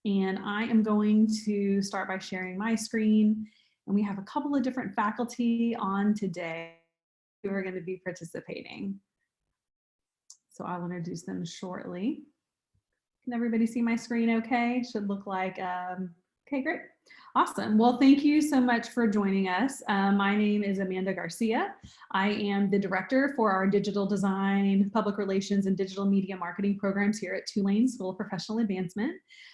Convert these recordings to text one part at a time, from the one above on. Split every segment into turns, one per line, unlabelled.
And I am going to start by sharing my screen. And we have a couple of different faculty on today who are going to be participating. So I'll introduce them shortly. Can everybody see my screen okay? Should look like, okay, great. Awesome. Well, thank you so much for joining us. My name is Amanda Garcia. I am the director for our digital design, public relations, and digital media marketing programs here at Tulane School of Professional Advancement.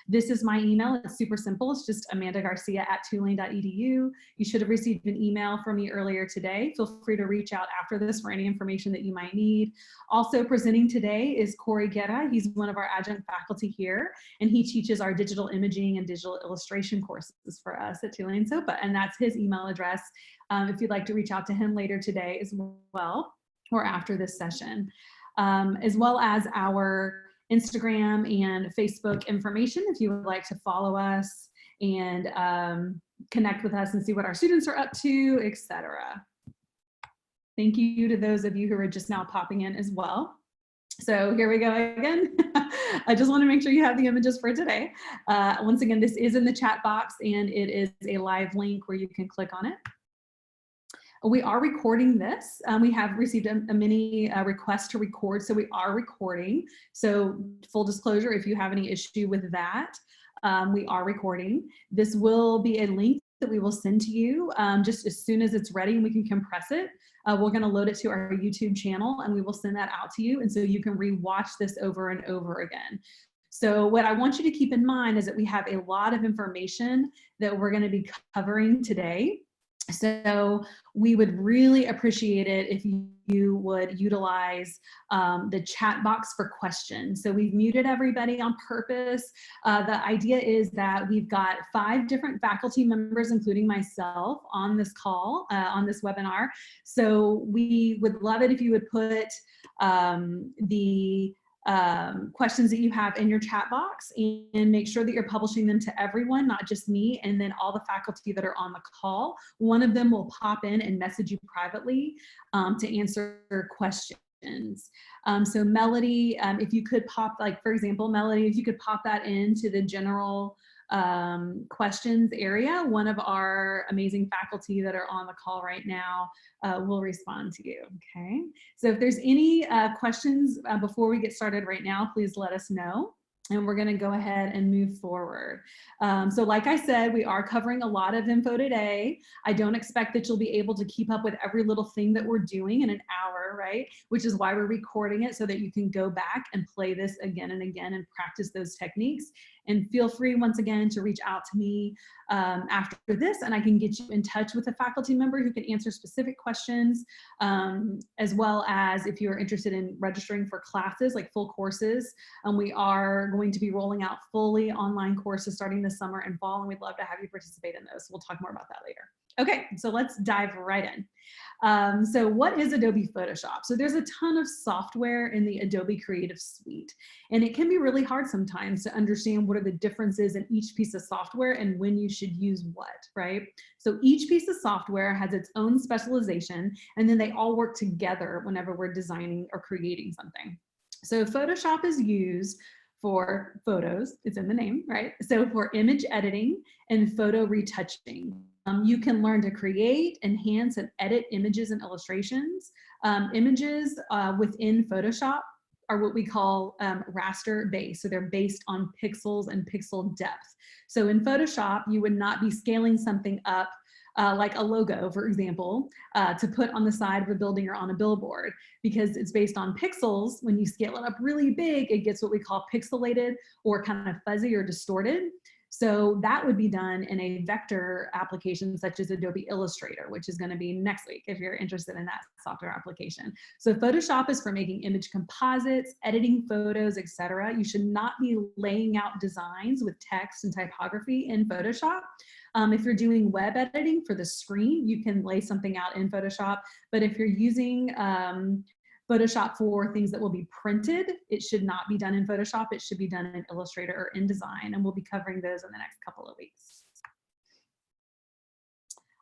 This is my email. It's super simple. It's just amandagarcia@tulane.edu. You should have received an email from me earlier today. Feel free to reach out after this for any information that you might need. Also presenting today is Corey Guerra. He's one of our adjunct faculty here, and he teaches our digital imaging and digital illustration courses for us at Tulane SOPA, and that's his email address if you'd like to reach out to him later today as well, or after this session, as well as our Instagram and Facebook information if you would like to follow us and connect with us and see what our students are up to, etc. Thank you to those of you who are just now popping in as well. So here we go again. I just want to make sure you have the images for today. Once again, this is in the chat box and it is a live link where you can click on it. We are recording this. We have received a mini request to record, so we are recording. So full disclosure, if you have any issue with that, we are recording. This will be a link that we will send to you just as soon as it's ready and we can compress it. We're going to load it to our YouTube channel and we will send that out to you. And so you can rewatch this over and over again. So what I want you to keep in mind is that we have a lot of information that we're going to be covering today. So we would really appreciate it if you would utilize the chat box for questions. So we've muted everybody on purpose. The idea is that we've got 5 different faculty members, including myself, on this call, on this webinar. So we would love it if you would put the questions that you have in your chat box and make sure that you're publishing them to everyone, not just me, and then all the faculty that are on the call. One of them will pop in and message you privately to answer questions. So Melody, if you could pop, like for example, Melody, if you could pop that into the general questions area, one of our amazing faculty that are on the call right now will respond to you, okay? So if there's any questions before we get started right now, please let us know. And we're gonna go ahead and move forward. So like I said, we are covering a lot of info today. I don't expect that you'll be able to keep up with every little thing that we're doing in an hour, right? Which is why we're recording it so that you can go back and play this again and again and practice those techniques. And feel free, once again, to reach out to me after this, and I can get you in touch with a faculty member who can answer specific questions, as well as if you're interested in registering for classes, like full courses. We are going to be rolling out fully online courses starting this summer and fall, and we'd love to have you participate in those. We'll talk more about that later. Okay, so let's dive right in. So what is Adobe Photoshop? So there's a ton of software in the Adobe Creative Suite, and it can be really hard sometimes to understand what are the differences in each piece of software and when you should use what, right? So each piece of software has its own specialization, and then they all work together whenever we're designing or creating something. So Photoshop is used for photos, it's in the name, right? So for image editing and photo retouching. You can learn to create, enhance, and edit images and illustrations. Images within Photoshop are what we call raster based. So they're based on pixels and pixel depth. So in Photoshop, you would not be scaling something up like a logo, for example, to put on the side of a building or on a billboard, because it's based on pixels. When you scale it up really big, it gets what we call pixelated or kind of fuzzy or distorted. So that would be done in a vector application such as Adobe Illustrator, which is going to be next week if you're interested in that software application. So Photoshop is for making image composites, editing photos, etc. You should not be laying out designs with text and typography in Photoshop. If you're doing web editing for the screen, you can lay something out in Photoshop. But if you're using Photoshop for things that will be printed, it should not be done in Photoshop. It should be done in Illustrator or InDesign, and we'll be covering those in the next couple of weeks.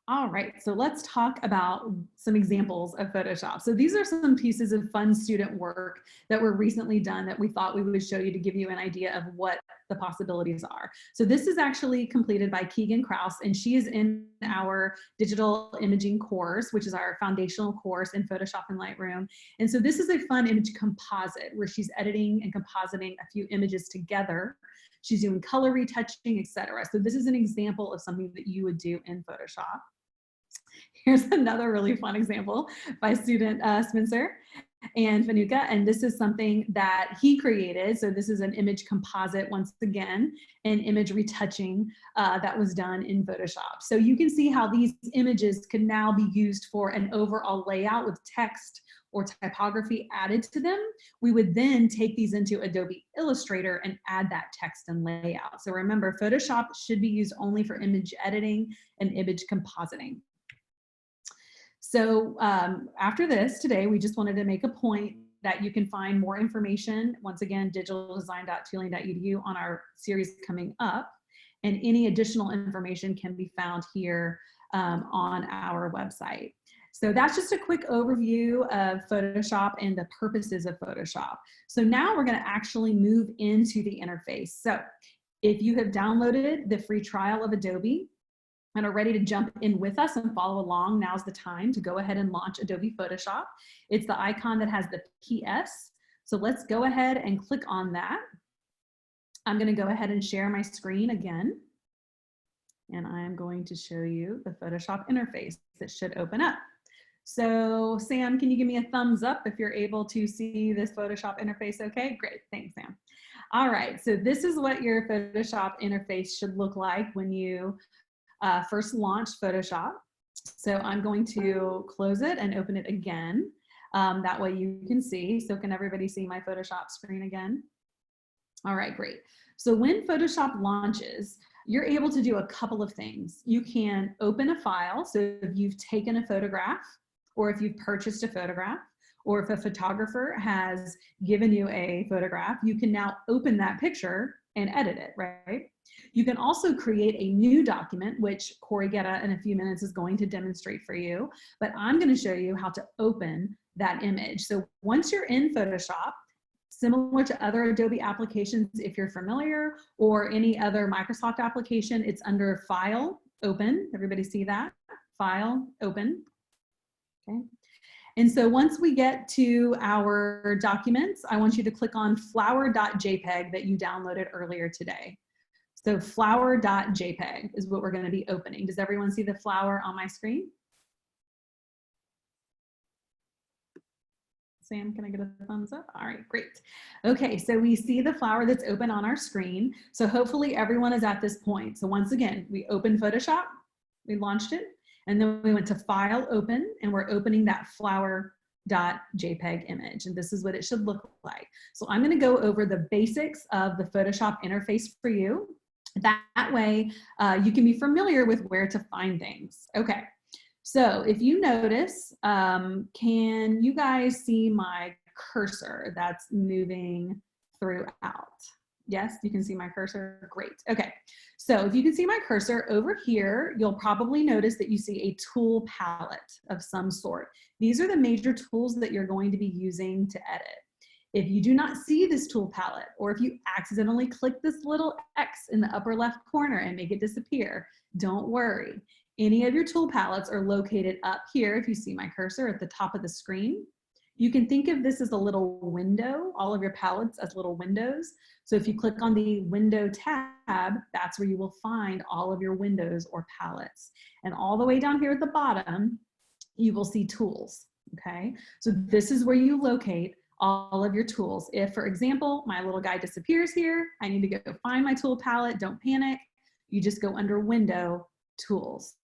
All right, so let's talk about some examples of Photoshop. So these are some pieces of fun student work that were recently done that we thought we would show you to give you an idea of what the possibilities are. So this is actually completed by Keegan Krause, and she is in our digital imaging course, which is our foundational course in Photoshop and Lightroom. And so this is a fun image composite where she's editing and compositing a few images together. She's doing color retouching, etc. So this is an example of something that you would do in Photoshop. Here's another really fun example by student Spencer and Fanuka, and this is something that he created. So this is an image composite, once again, an image retouching that was done in Photoshop. So you can see how these images can now be used for an overall layout with text or typography added to them. We would then take these into Adobe Illustrator and add that text and layout. So remember, Photoshop should be used only for image editing and image compositing. So after this today, we just wanted to make a point that you can find more information, once again, digitaldesign.tulane.edu on our series coming up. And any additional information can be found here on our website. So that's just a quick overview of Photoshop and the purposes of Photoshop. So now we're going to actually move into the interface. So if you have downloaded the free trial of Adobe and are ready to jump in with us and follow along, now's the time to go ahead and launch Adobe Photoshop. It's the icon that has the PS. So let's go ahead and click on that. I'm going to go ahead and share my screen again. And I'm going to show you the Photoshop interface that should open up. So Sam, can you give me a thumbs up if you're able to see this Photoshop interface okay? Great, thanks Sam. All right, so this is what your Photoshop interface should look like when you first launch Photoshop. So I'm going to close it and open it again. That way you can see. So can everybody see my Photoshop screen again? All right, great. So when Photoshop launches, you're able to do a couple of things. You can open a file. So if you've taken a photograph, or if you've purchased a photograph, or if a photographer has given you a photograph, you can now open that picture and edit it, right? You can also create a new document, which Corey Guetta in a few minutes is going to demonstrate for you, but I'm going to show you how to open that image. So once you're in Photoshop, similar to other Adobe applications, if you're familiar, or any other Microsoft application, it's under File, Open. Everybody see that? File, Open. Okay. And so once we get to our documents, I want you to click on flower.jpg that you downloaded earlier today. So flower.jpg is what we're going to be opening. Does everyone see the flower on my screen? Sam, can I get a thumbs up? All right, great. Okay, so we see the flower that's open on our screen. So hopefully everyone is at this point. So once again, we opened Photoshop, we launched it, and then we went to File, Open, and we're opening that flower.jpg image. And this is what it should look like. So I'm going to go over the basics of the Photoshop interface for you. That way you can be familiar with where to find things. Okay. So if you notice, can you guys see my cursor that's moving throughout? Yes, you can see my cursor, great. Okay, so if you can see my cursor over here, you'll probably notice that you see a tool palette of some sort. These are the major tools that you're going to be using to edit. If you do not see this tool palette, or if you accidentally click this little X in the upper left corner and make it disappear, don't worry. Any of your tool palettes are located up here. If you see my cursor at the top of the screen, you can think of this as a little window, all of your palettes as little windows. So if you click on the window tab, that's where you will find all of your windows or palettes. And all the way down here at the bottom, you will see tools, okay? So this is where you locate all of your tools. If, for example, my little guy disappears here, I need to go find my tool palette, don't panic. You just go under Window, Tools.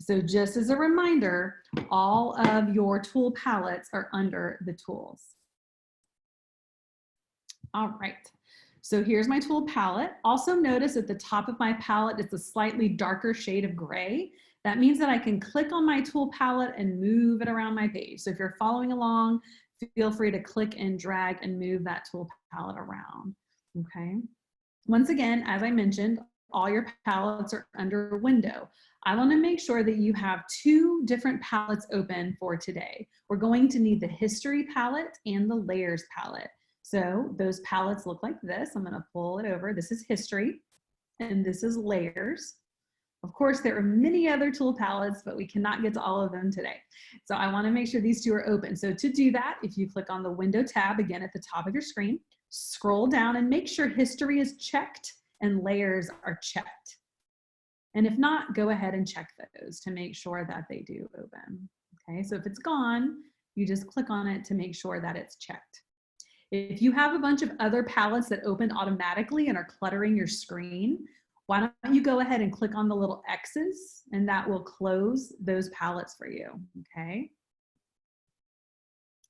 So just as a reminder, all of your tool palettes are under the tools. All right, so here's my tool palette. Also notice at the top of my palette, it's a slightly darker shade of gray. That means that I can click on my tool palette and move it around my page. So if you're following along, feel free to click and drag and move that tool palette around, okay? Once again, as I mentioned, all your palettes are under Window. I want to make sure that you have 2 different palettes open for today. We're going to need the History palette and the Layers palette. So those palettes look like this. I'm going to pull it over. This is History, and this is Layers. Of course, there are many other tool palettes, but we cannot get to all of them today. So I want to make sure these 2 are open. So to do that, if you click on the Window tab again at the top of your screen, scroll down and make sure History is checked and Layers are checked. And if not, go ahead and check those to make sure that they do open. Okay, so if it's gone, you just click on it to make sure that it's checked. If you have a bunch of other palettes that open automatically and are cluttering your screen, why don't you go ahead and click on the little X's, and that will close those palettes for you, okay?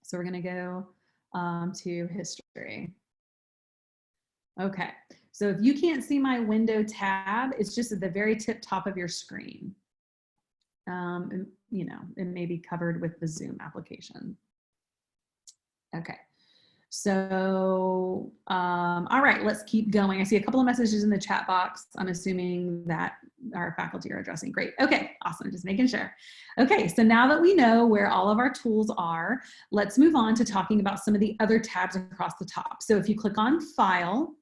So we're gonna go to History. Okay, so if you can't see my Window tab, it's just at the very top of your screen. And, you know, it may be covered with the Zoom application. Okay. So, all right, let's keep going. I see a couple of messages in the chat box. I'm assuming that our faculty are addressing. Great. Okay, awesome. Just making sure. Okay, so now that we know where all of our tools are, let's move on to talking about some of the other tabs across the top. So if you click on File,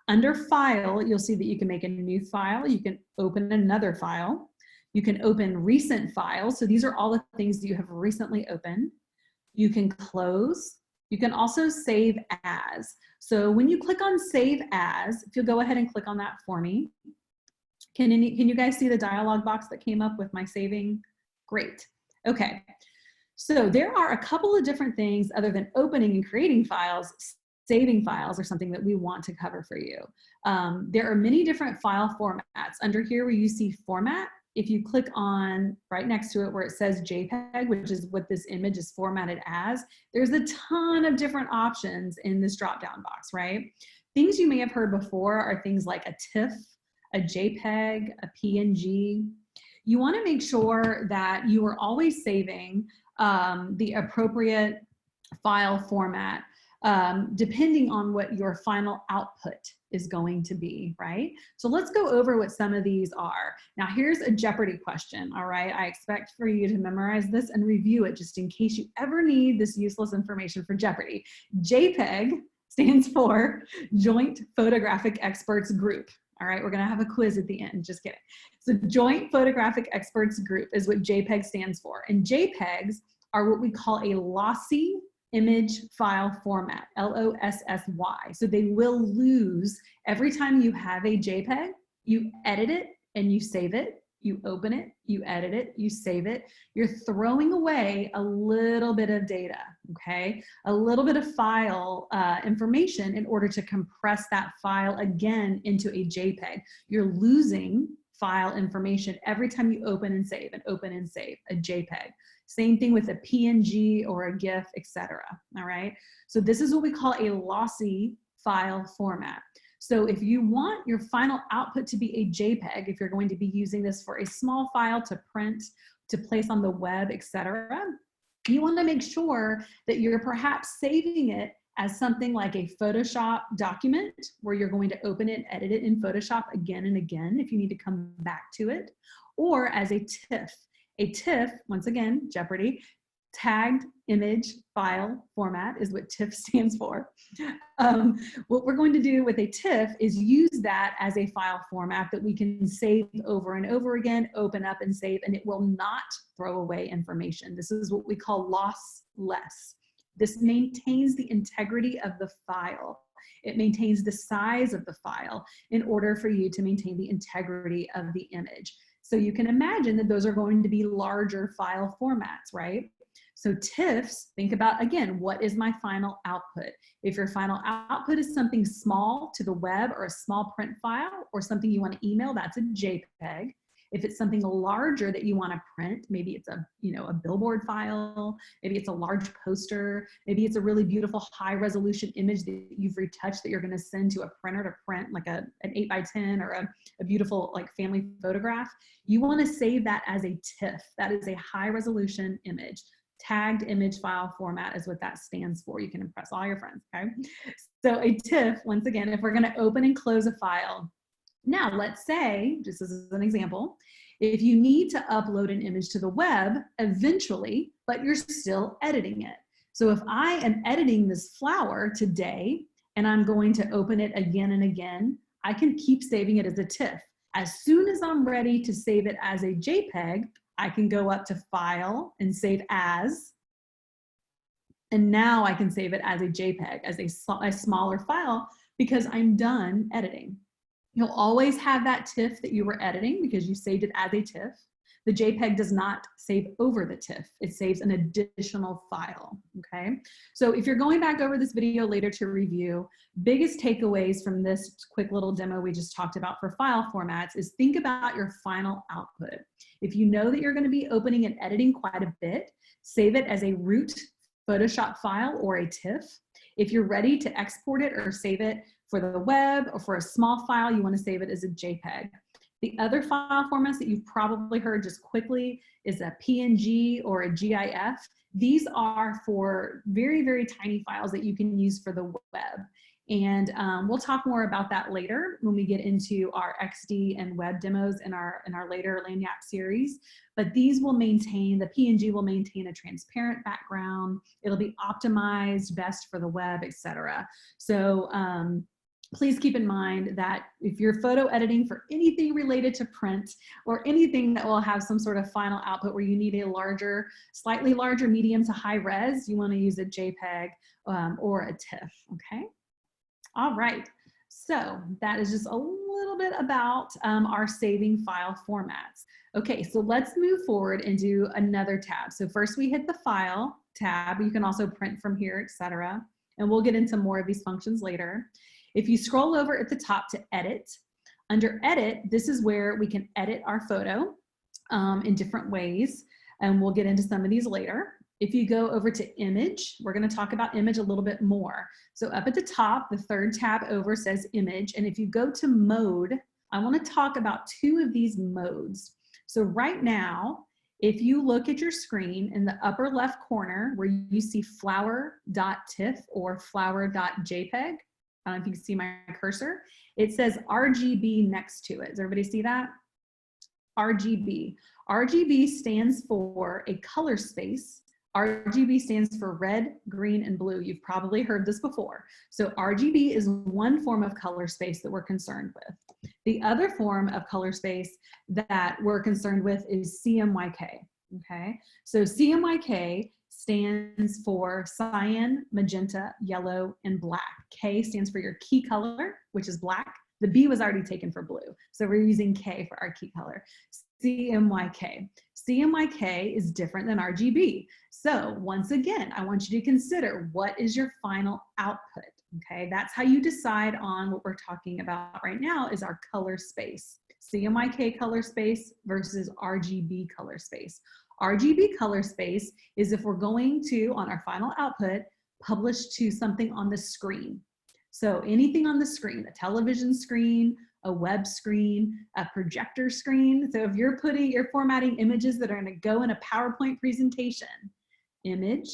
under File, you'll see that you can make a new file. You can open another file. You can open recent files. So these are all the things that you have recently opened. You can close. You can also save as. So when you click on Save As, if you'll go ahead and click on that for me. Can you guys see the dialog box that came up with my saving? Great. Okay. So there are a couple of different things other than opening and creating files. Saving files are something that we want to cover for you. There are many different file formats. Under here where you see Format, if you click on right next to it where it says JPEG, which is what this image is formatted as, there's a ton of different options in this drop-down box, right? Things you may have heard before are things like a TIFF, a JPEG, a PNG. You want to make sure that you are always saving the appropriate file format depending on what your final output is going to be, right? So let's go over what some of these are. Now here's a Jeopardy question, all right? I expect for you to memorize this and review it just in case you ever need this useless information for Jeopardy. JPEG stands for Joint Photographic Experts Group. All right, we're gonna have a quiz at the end, just kidding. So Joint Photographic Experts Group is what JPEG stands for. And JPEGs are what we call a lossy image file format, LOSSY. So they will lose every time you have a JPEG, you edit it and you save it, you open it, you edit it, you save it. You're throwing away a little bit of data, okay? A little bit of file information in order to compress that file again into a JPEG. You're losing file information every time you open and save a JPEG. Same thing with a PNG or a GIF, etc. All right. So this is what we call a lossy file format. So if you want your final output to be a JPEG, if you're going to be using this for a small file to print, to place on the web, etc., you want to make sure that you're perhaps saving it as something like a Photoshop document where you're going to open it, edit it in Photoshop again and again if you need to come back to it, or as a TIFF. A TIFF, once again, Jeopardy, tagged image file format is what TIFF stands for. What we're going to do with a TIFF is use that as a file format that we can save over and over again, open up and save, and it will not throw away information. This is what we call lossless. This maintains the integrity of the file. It maintains the size of the file in order for you to maintain the integrity of the image. So you can imagine that those are going to be larger file formats, right? So TIFFs, think about, again, what is my final output? If your final output is something small to the web or a small print file or something you want to email, that's a JPEG. If it's something larger that you want to print, maybe it's a billboard file, maybe it's a large poster, maybe it's a really beautiful high resolution image that you've retouched that you're going to send to a printer to print, like an 8x10 or a beautiful like family photograph. You want to save that as a TIFF. That is a high resolution image. Tagged image file format is what that stands for. You can impress all your friends, okay? So a TIFF, once again, if we're going to open and close a file, Now, let's say, just as an example, if you need to upload an image to the web eventually, but you're still editing it. So if I am editing this flower today and I'm going to open it again and again, I can keep saving it as a TIFF. As soon as I'm ready to save it as a JPEG, I can go up to File and Save As. And now I can save it as a JPEG, as a smaller file, because I'm done editing. You'll always have that TIFF that you were editing because you saved it as a TIFF. The JPEG does not save over the TIFF. It saves an additional file, okay? So if you're going back over this video later to review, biggest takeaways from this quick little demo we just talked about for file formats is think about your final output. If you know that you're gonna be opening and editing quite a bit, save it as a root Photoshop file or a TIFF. If you're ready to export it or save it for the web or for a small file, you want to save it as a JPEG. The other file formats that you've probably heard just quickly is a PNG or a GIF. These are for very, very tiny files that you can use for the web. And we'll talk more about that later when we get into our XD and web demos in our later Lagniappe series. But these will maintain, the PNG will maintain a transparent background. It'll be optimized best for the web, etc. So please keep in mind that if you're photo editing for anything related to print or anything that will have some sort of final output where you need a larger, slightly larger medium to high res, you want to use a JPEG or a TIFF, okay? All right, so that is just a little bit about our saving file formats. Okay, so let's move forward and do another tab. So first we hit the File tab. You can also print from here, etc. And we'll get into more of these functions later. If you scroll over at the top to Edit, under Edit, this is where we can edit our photo in different ways. And we'll get into some of these later. If you go over to Image, we're going to talk about image a little bit more. So up at the top, the third tab over says Image. And if you go to Mode, I want to talk about two of these modes. So right now, if you look at your screen in the upper left corner where you see flower.tiff or flower.jpg, I don't know if you can see my cursor, it says RGB next to it. Does everybody see that? RGB. RGB stands for a color space. RGB stands for red, green, and blue. You've probably heard this before. So RGB is one form of color space that we're concerned with. The other form of color space that we're concerned with is CMYK, okay? So CMYK stands for cyan, magenta, yellow, and black. K stands for your key color, which is black. The B was already taken for blue. So we're using K for our key color. CMYK. CMYK is different than RGB. So once again, I want you to consider what is your final output, okay? That's how you decide on what we're talking about right now is our color space. CMYK color space versus RGB color space. RGB color space is if we're going to, on our final output, publish to something on the screen. So anything on the screen, a television screen, a web screen, a projector screen. So if you're formatting images that are going to go in a PowerPoint presentation, image,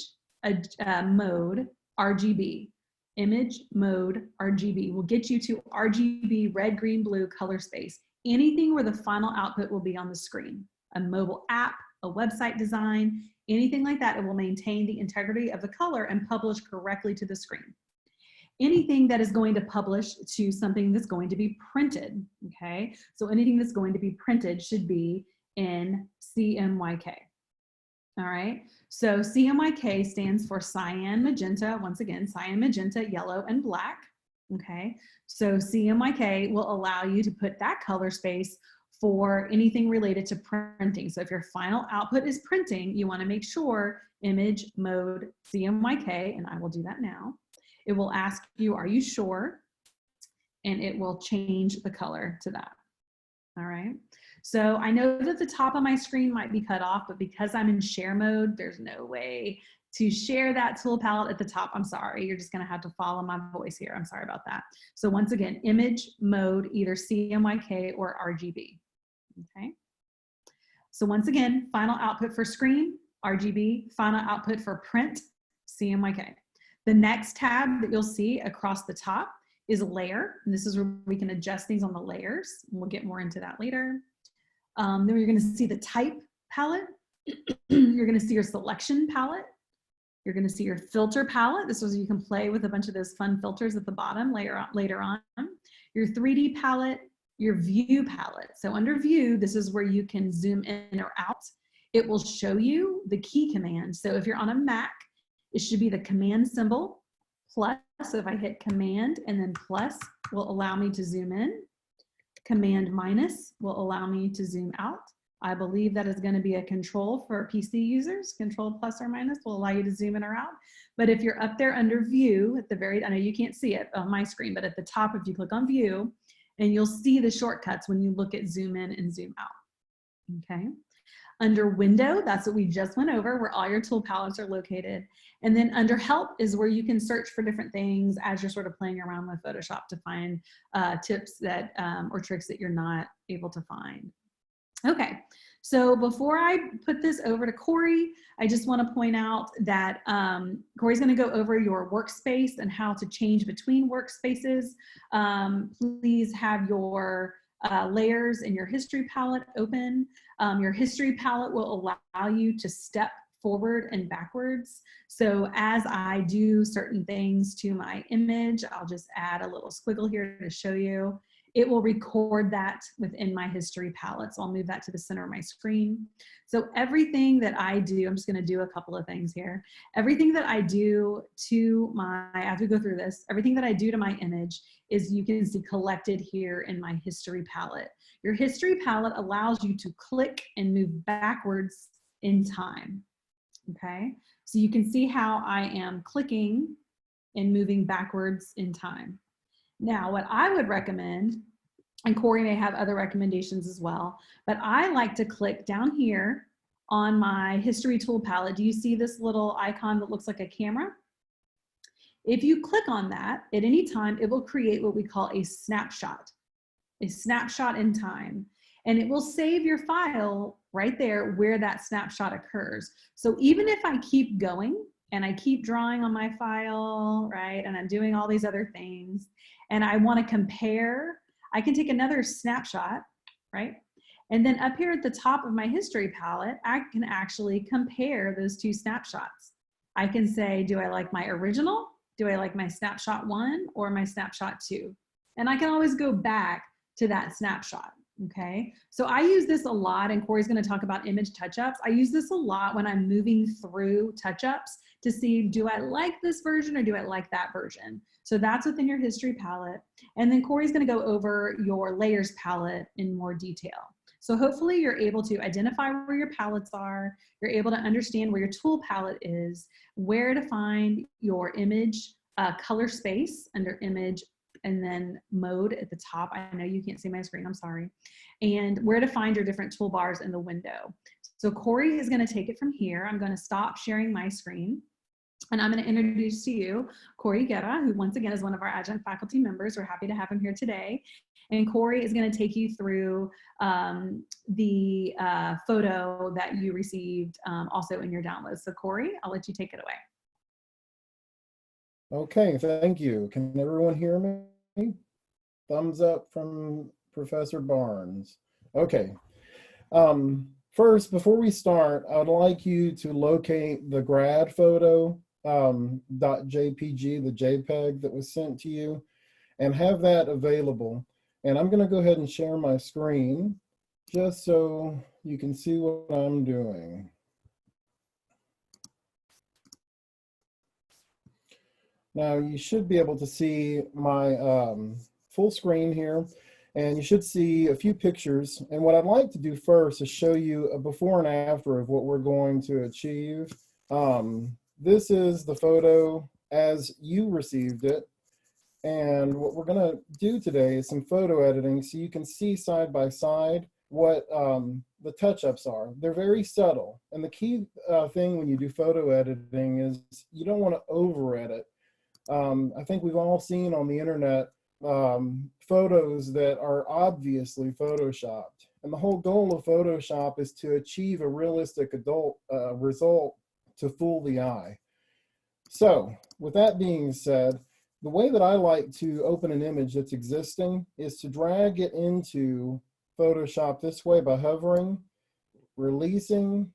mode, RGB. Image, mode, RGB will get you to RGB, red, green, blue color space. Anything where the final output will be on the screen. A mobile app, a website design, anything like that, it will maintain the integrity of the color and publish correctly to the screen. Anything that is going to publish to something that's going to be printed, okay? So anything that's going to be printed should be in CMYK, all right? So CMYK stands for cyan, magenta, once again, cyan, magenta, yellow, and black, okay? So CMYK will allow you to put that color space for anything related to printing. So if your final output is printing, you wanna make sure image, mode, CMYK, and I will do that now. It will ask you, are you sure? And it will change the color to that, all right? So I know that the top of my screen might be cut off, but because I'm in share mode, there's no way to share that tool palette at the top. I'm sorry, you're just gonna have to follow my voice here. I'm sorry about that. So once again, image, mode, either CMYK or RGB, okay? So once again, final output for screen, RGB, final output for print, CMYK. The next tab that you'll see across the top is layer. And this is where we can adjust things on the layers. We'll get more into that later. Then you're going to see the type palette. You're going to see your selection palette. You're going to see your filter palette. This is where you can play with a bunch of those fun filters at the bottom later on. Your 3D palette, your view palette. So under view, this is where you can zoom in or out. It will show you the key commands. So if you're on a Mac, it should be the command symbol plus. So if I hit command and then plus will allow me to zoom in. Command minus will allow me to zoom out. I believe that is going to be a control for PC users. Control plus or minus will allow you to zoom in or out. But if you're up there under view at the very, I know you can't see it on my screen, but at the top, if you click on view, and you'll see the shortcuts when you look at zoom in and zoom out. Okay. Under window, that's what we just went over, where all your tool palettes are located. And then under help is where you can search for different things as you're sort of playing around with Photoshop to find tips that or tricks that you're not able to find. Okay, so before I put this over to Corey, I just want to point out that Corey's going to go over your workspace and how to change between workspaces. Please have your layers in your history palette open. Your history palette will allow you to step forward and backwards. So as I do certain things to my image, I'll just add a little squiggle here to show you. It will record that within my history palette. So I'll move that to the center of my screen. So everything that I do, I'm just gonna do a couple of things here. Everything that I do to my, as we go through this, everything that I do to my image is, you can see, collected here in my history palette. Your history palette allows you to click and move backwards in time, okay? So you can see how I am clicking and moving backwards in time. Now, what I would recommend, and Corey may have other recommendations as well, but I like to click down here on my history tool palette. Do you see this little icon that looks like a camera? If you click on that at any time, it will create what we call a snapshot in time. And it will save your file right there where that snapshot occurs. So even if I keep going and I keep drawing on my file, right, and I'm doing all these other things, and I want to compare, I can take another snapshot, right? And then up here at the top of my history palette, I can actually compare those two snapshots. I can say, do I like my original? Do I like my snapshot 1 or my snapshot 2? And I can always go back to that snapshot, okay? So I use this a lot, and Corey's gonna talk about image touch-ups. I use this a lot when I'm moving through touch-ups to see, do I like this version or do I like that version? So that's within your history palette. And then Corey's gonna go over your layers palette in more detail. So hopefully you're able to identify where your palettes are, you're able to understand where your tool palette is, where to find your image color space under image, and then mode at the top. I know you can't see my screen, I'm sorry. And where to find your different toolbars in the window. So Corey is gonna take it from here. I'm gonna stop sharing my screen. And I'm going to introduce to you Corey Guerra, who once again is one of our adjunct faculty members. We're happy to have him here today. And Corey is going to take you through the photo that you received also in your downloads. So Corey, I'll let you take it away.
Okay, thank you. Can everyone hear me? Thumbs up from Professor Barnes. Okay. First, before we start, I'd like you to locate the grad photo .jpg, the JPEG that was sent to you, and have that available. And I'm going to go ahead and share my screen just so you can see what I'm doing. Now you should be able to see my full screen here, and you should see a few pictures. And what I'd like to do first is show you a before and after of what we're going to achieve. This is the photo as you received it. And what we're gonna do today is some photo editing so you can see side by side what the touch-ups are. They're very subtle. And the key thing when you do photo editing is you don't wanna over-edit. I think we've all seen on the internet photos that are obviously photoshopped. And the whole goal of Photoshop is to achieve a realistic result to fool the eye. So with that being said, the way that I like to open an image that's existing is to drag it into Photoshop this way by hovering, releasing,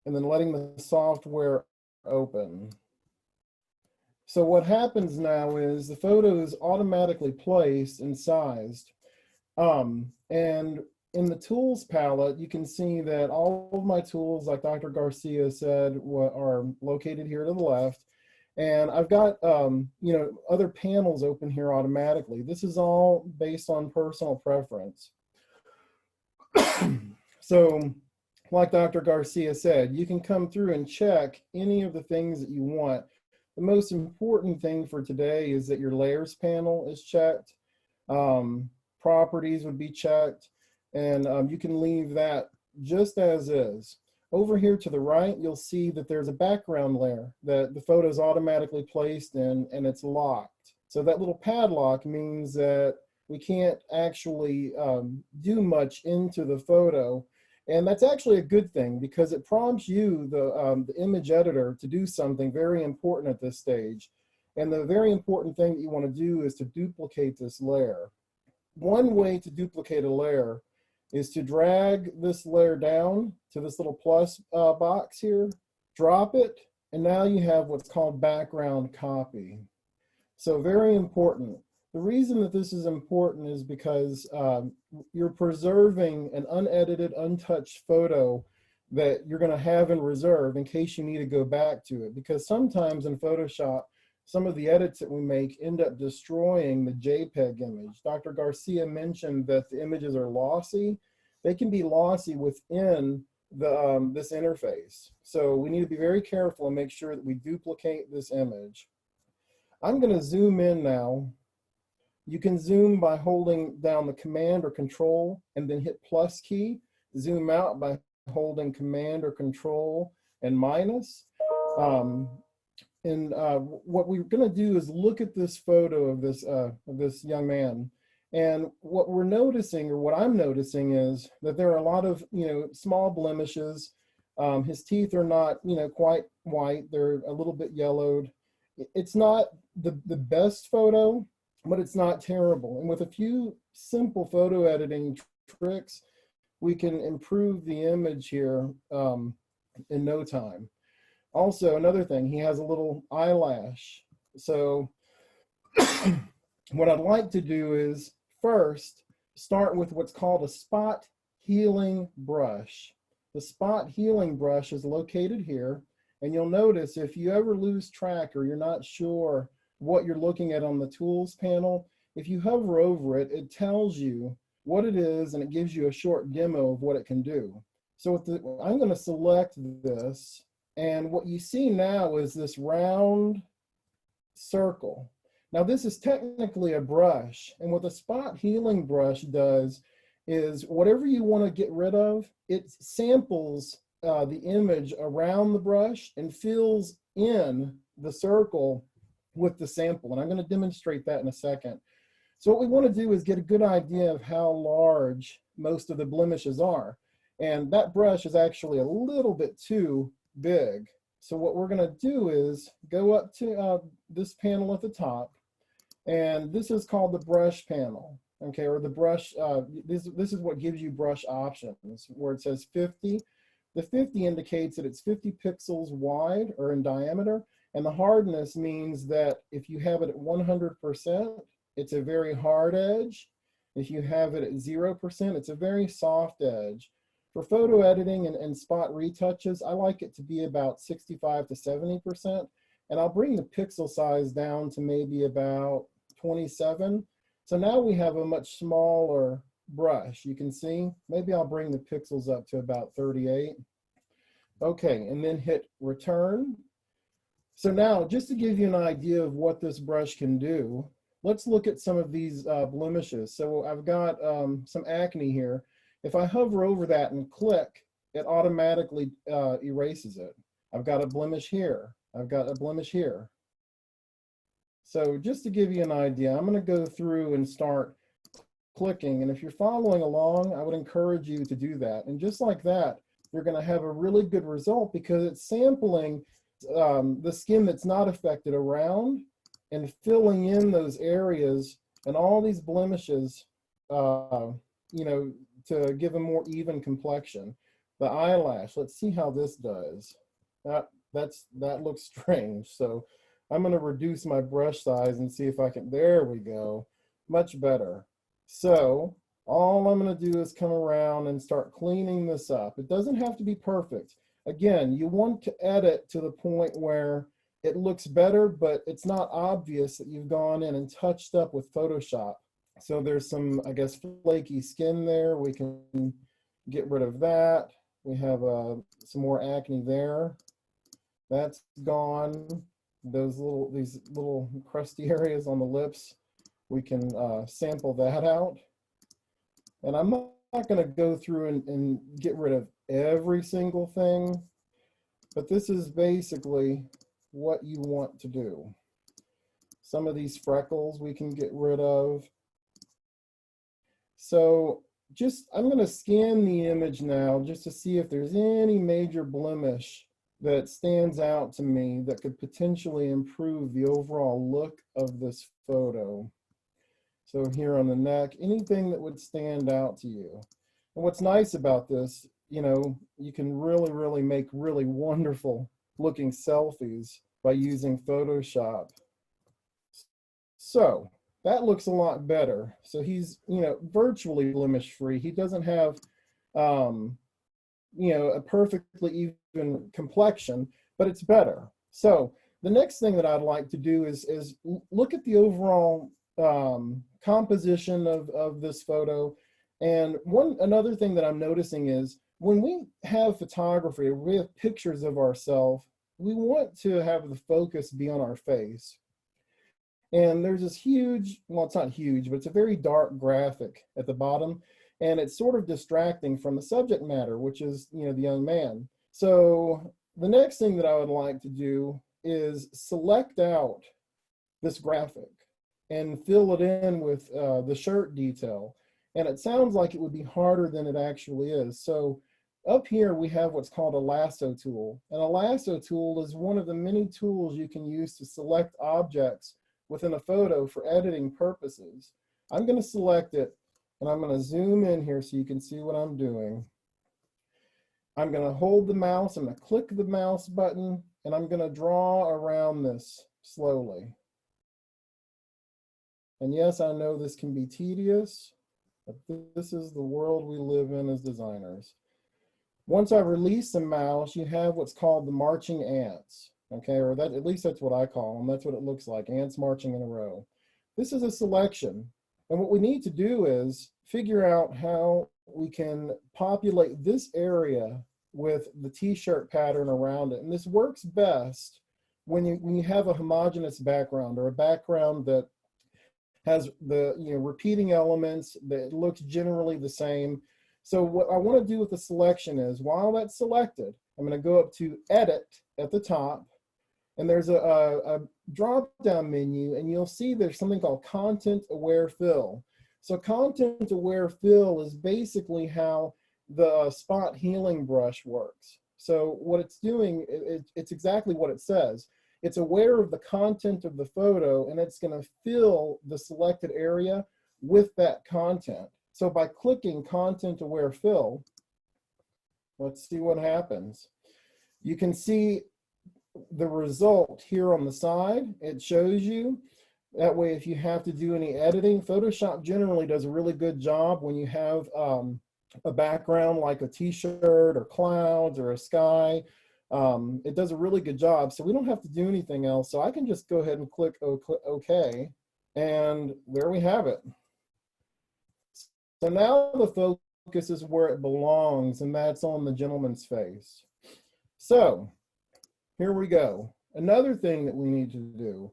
and then letting the software open. So what happens now is the photo is automatically placed and sized. And in the tools palette, you can see that all of my tools, like Dr. Garcia said, are located here to the left. And I've got you know, other panels open here automatically. This is all based on personal preference. So like Dr. Garcia said, you can come through and check any of the things that you want. The most important thing for today is that your layers panel is checked. Properties would be checked, and you can leave that just as is. Over here to the right, you'll see that there's a background layer that the photo is automatically placed in, and it's locked. So that little padlock means that we can't actually do much into the photo. And that's actually a good thing because it prompts you, the image editor, to do something very important at this stage. And the very important thing that you want to do is to duplicate this layer. One way to duplicate a layer is to drag this layer down to this little plus box here, drop it, and now you have what's called background copy. So very important. The reason that this is important is because you're preserving an unedited, untouched photo that you're going to have in reserve in case you need to go back to it. Because sometimes in Photoshop, some of the edits that we make end up destroying the JPEG image. Dr. Garcia mentioned that the images are lossy. They can be lossy within the, this interface. So we need to be very careful and make sure that we duplicate this image. I'm going to zoom in now. You can zoom by holding down the Command or Control and then hit plus key. Zoom out by holding Command or Control and minus. What we're going to do is look at this photo of this young man. And what we're noticing, or what I'm noticing, is that there are a lot of, you know, small blemishes. His teeth are not, you know, quite white. They're a little bit yellowed. It's not the best photo, but it's not terrible. And with a few simple photo editing tricks, we can improve the image here in no time. Also, another thing, he has a little eyelash. So what I'd like to do is first start with what's called a spot healing brush. The spot healing brush is located here. And you'll notice if you ever lose track or you're not sure what you're looking at on the tools panel, if you hover over it, it tells you what it is and it gives you a short demo of what it can do. So I'm going to select this, and what you see now is this round circle. Now this is technically a brush, and what the spot healing brush does is whatever you want to get rid of, it samples the image around the brush and fills in the circle with the sample. And I'm going to demonstrate that in a second. So what we want to do is get a good idea of how large most of the blemishes are. And that brush is actually a little bit too big. So what we're going to do is go up to this panel at the top. And this is called the brush panel. Okay, or the brush, this is what gives you brush options, where it says 50. The 50 indicates that it's 50 pixels wide or in diameter, and the hardness means that if you have it at 100%, it's a very hard edge. If you have it at 0%, it's a very soft edge. For photo editing and spot retouches, I like it to be about 65 to 70%, and I'll bring the pixel size down to maybe about 27. So now we have a much smaller brush. You can see, maybe I'll bring the pixels up to about 38. Okay, and then hit return. So now, just to give you an idea of what this brush can do, let's look at some of these blemishes. So I've got some acne here. If I hover over that and click, it automatically erases it. I've got a blemish here. I've got a blemish here. So just to give you an idea, I'm going to go through and start clicking. And if you're following along, I would encourage you to do that. And just like that, you're going to have a really good result because it's sampling the skin that's not affected around and filling in those areas and all these blemishes, you know, to give a more even complexion. The eyelash, let's see how this does. That looks strange. So I'm going to reduce my brush size and see if I can, there we go, much better. So all I'm going to do is come around and start cleaning this up. It doesn't have to be perfect. Again, you want to edit to the point where it looks better, but it's not obvious that you've gone in and touched up with Photoshop. So there's some, I guess, flaky skin there. We can get rid of that. We have some more acne there. That's gone. These little crusty areas on the lips, we can sample that out. And I'm not going to go through and get rid of every single thing, but this is basically what you want to do. Some of these freckles we can get rid of. So I'm going to scan the image now just to see if there's any major blemish that stands out to me that could potentially improve the overall look of this photo. So here on the neck, anything that would stand out to you. And what's nice about this, you know, you can really make really wonderful looking selfies by using Photoshop. So that looks a lot better. So he's, you know, virtually blemish free. He doesn't have, you know, a perfectly even complexion, but it's better. So the next thing that I'd like to do is look at the overall composition of this photo. And another thing that I'm noticing is when we have photography, we have pictures of ourselves, we want to have the focus be on our face. And there's this huge, well, it's not huge, but it's a very dark graphic at the bottom. And it's sort of distracting from the subject matter, which is, you know, the young man. So the next thing that I would like to do is select out this graphic and fill it in with the shirt detail. And it sounds like it would be harder than it actually is. So up here we have what's called a lasso tool. And a lasso tool is one of the many tools you can use to select objects within a photo for editing purposes. I'm going to select it and I'm going to zoom in here so you can see what I'm doing. I'm going to hold the mouse, I'm going to click the mouse button, and I'm going to draw around this slowly. And yes, I know this can be tedious, but this is the world we live in as designers. Once I release the mouse, you have what's called the marching ants. Okay, or that, at least that's what I call them. That's what it looks like, ants marching in a row. This is a selection. And what we need to do is figure out how we can populate this area with the t-shirt pattern around it. And this works best when you have a homogeneous background, or a background that has the, you know, repeating elements that looks generally the same. So what I want to do with the selection is, while that's selected, I'm going to go up to Edit at the top. And there's a drop-down menu, and you'll see there's something called Content Aware Fill. So Content Aware Fill is basically how the spot healing brush works. So what it's doing, it's exactly what it says. It's aware of the content of the photo, and it's going to fill the selected area with that content. So by clicking Content Aware Fill, let's see what happens. You can see the result here on the side. It shows you. That way, if you have to do any editing, Photoshop generally does a really good job when you have a background like a t-shirt or clouds or a sky. It does a really good job, so we don't have to do anything else. So I can just go ahead and click OK, and there we have it. So now the focus is where it belongs, and that's on the gentleman's face. So here we go. Another thing that we need to do.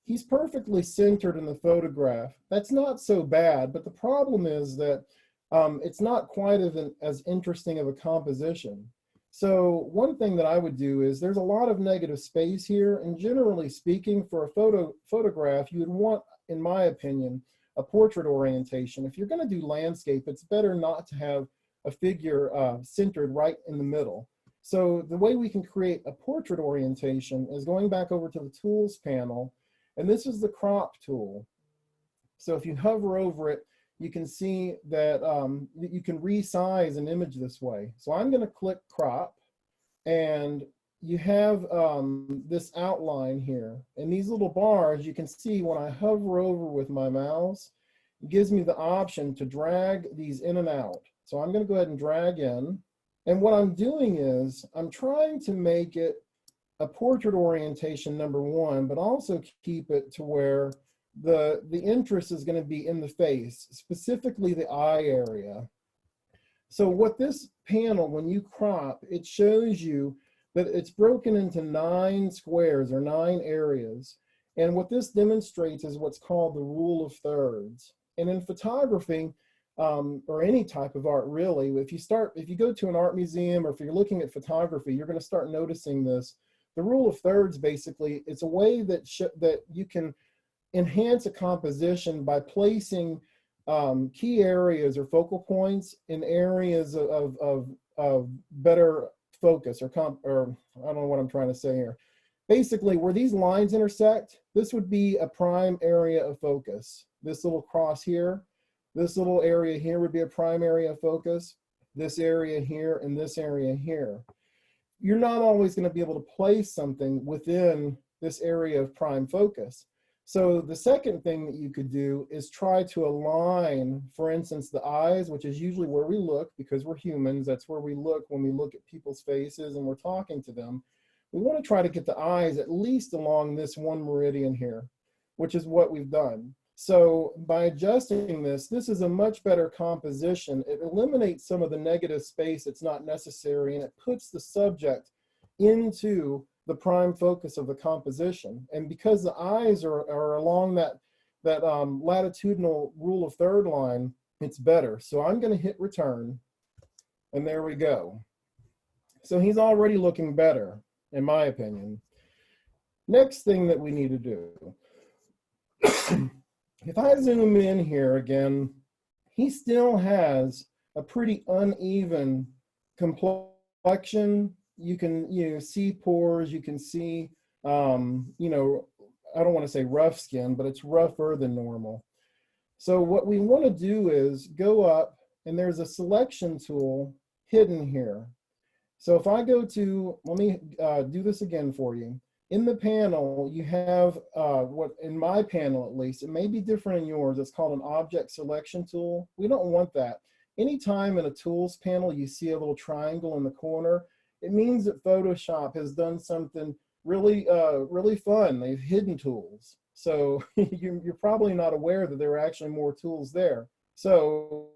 He's perfectly centered in the photograph. That's not so bad, but the problem is that it's not quite as interesting of a composition. So one thing that I would do is, there's a lot of negative space here, and generally speaking, for a photograph, you would want, in my opinion, a portrait orientation. If you're going to do landscape, it's better not to have a figure centered right in the middle. So the way we can create a portrait orientation is going back over to the Tools panel, and this is the Crop tool. So if you hover over it, you can see that you can resize an image this way. So I'm going to click Crop, and you have this outline here. And these little bars, you can see when I hover over with my mouse, it gives me the option to drag these in and out. So I'm going to go ahead and drag in. And what I'm doing is I'm trying to make it a portrait orientation, number one, but also keep it to where the interest is going to be in the face, specifically the eye area. So what this panel, when you crop, it shows you that it's broken into 9 squares or 9 areas. And what this demonstrates is what's called the rule of thirds. And in photography, or any type of art really, if you go to an art museum or if you're looking at photography, you're going to start noticing this. The rule of thirds, basically, it's a way that you can enhance a composition by placing key areas or focal points in areas of better focus or I don't know what I'm trying to say here. Basically, where these lines intersect, this would be a prime area of focus. This little cross here, this little area here would be a prime area of focus. This area here and this area here. You're not always going to be able to place something within this area of prime focus. So the second thing that you could do is try to align, for instance, the eyes, which is usually where we look because we're humans. That's where we look when we look at people's faces and we're talking to them. We want to try to get the eyes at least along this one meridian here, which is what we've done. So by adjusting this is a much better composition. It eliminates some of the negative space that's not necessary, and it puts the subject into the prime focus of the composition. And because the eyes are along that latitudinal rule of third line, it's better. So I'm going to hit return, and there we go. So he's already looking better, in my opinion. Next thing that we need to do. If I zoom in here again, he still has a pretty uneven complexion. You can see pores, you can see, I don't want to say rough skin, but it's rougher than normal. So what we want to do is go up, and there's a selection tool hidden here. So if I go to, let me do this again for you. In the panel, you have what, in my panel at least, it may be different in yours, it's called an object selection tool. We don't want that. Anytime in a tools panel you see a little triangle in the corner, it means that Photoshop has done something really, really fun. They've hidden tools. So you're probably not aware that there are actually more tools there. So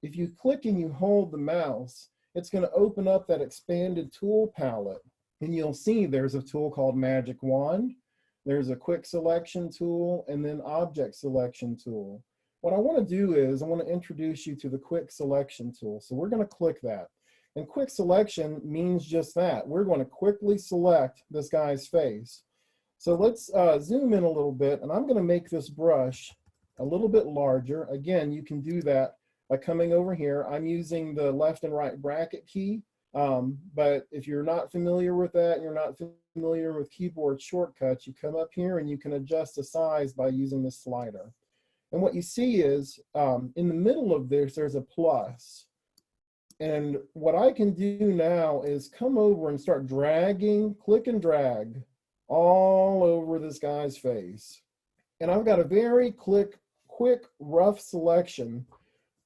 if you click and you hold the mouse, it's going to open up that expanded tool palette. And you'll see there's a tool called Magic Wand. There's a quick selection tool and then object selection tool. What I want to do is I want to introduce you to the quick selection tool. So we're going to click that. And quick selection means just that. We're going to quickly select this guy's face. So let's zoom in a little bit, and I'm going to make this brush a little bit larger. Again, you can do that by coming over here. I'm using the left and right bracket key. But if you're not familiar with that, and you're not familiar with keyboard shortcuts, you come up here and you can adjust the size by using the slider. And what you see is in the middle of this, there's a plus. And what I can do now is come over and start dragging, click and drag all over this guy's face. And I've got a very quick, rough selection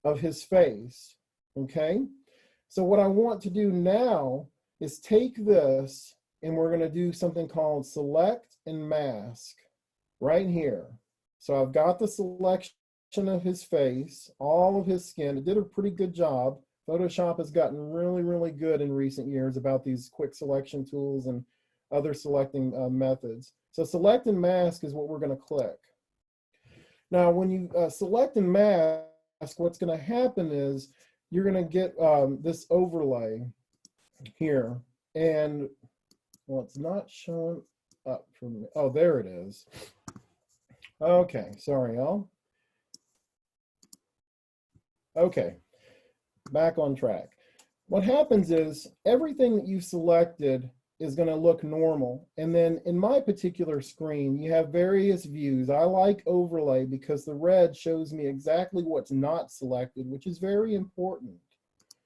of his face, okay? So what I want to do now is take this, and we're going to do something called select and mask right here. So I've got the selection of his face, all of his skin. It did a pretty good job. Photoshop has gotten really, really good in recent years about these quick selection tools and other selecting methods. So select and mask is what we're going to click. Now, when you select and mask, what's going to happen is you're going to get this overlay here. And, well, it's not showing up for me. Oh, there it is. Okay, sorry, y'all. Okay, back on track. what happens is everything that you've selected is going to look normal. And then in my particular screen, you have various views. I like overlay because the red shows me exactly what's not selected, which is very important.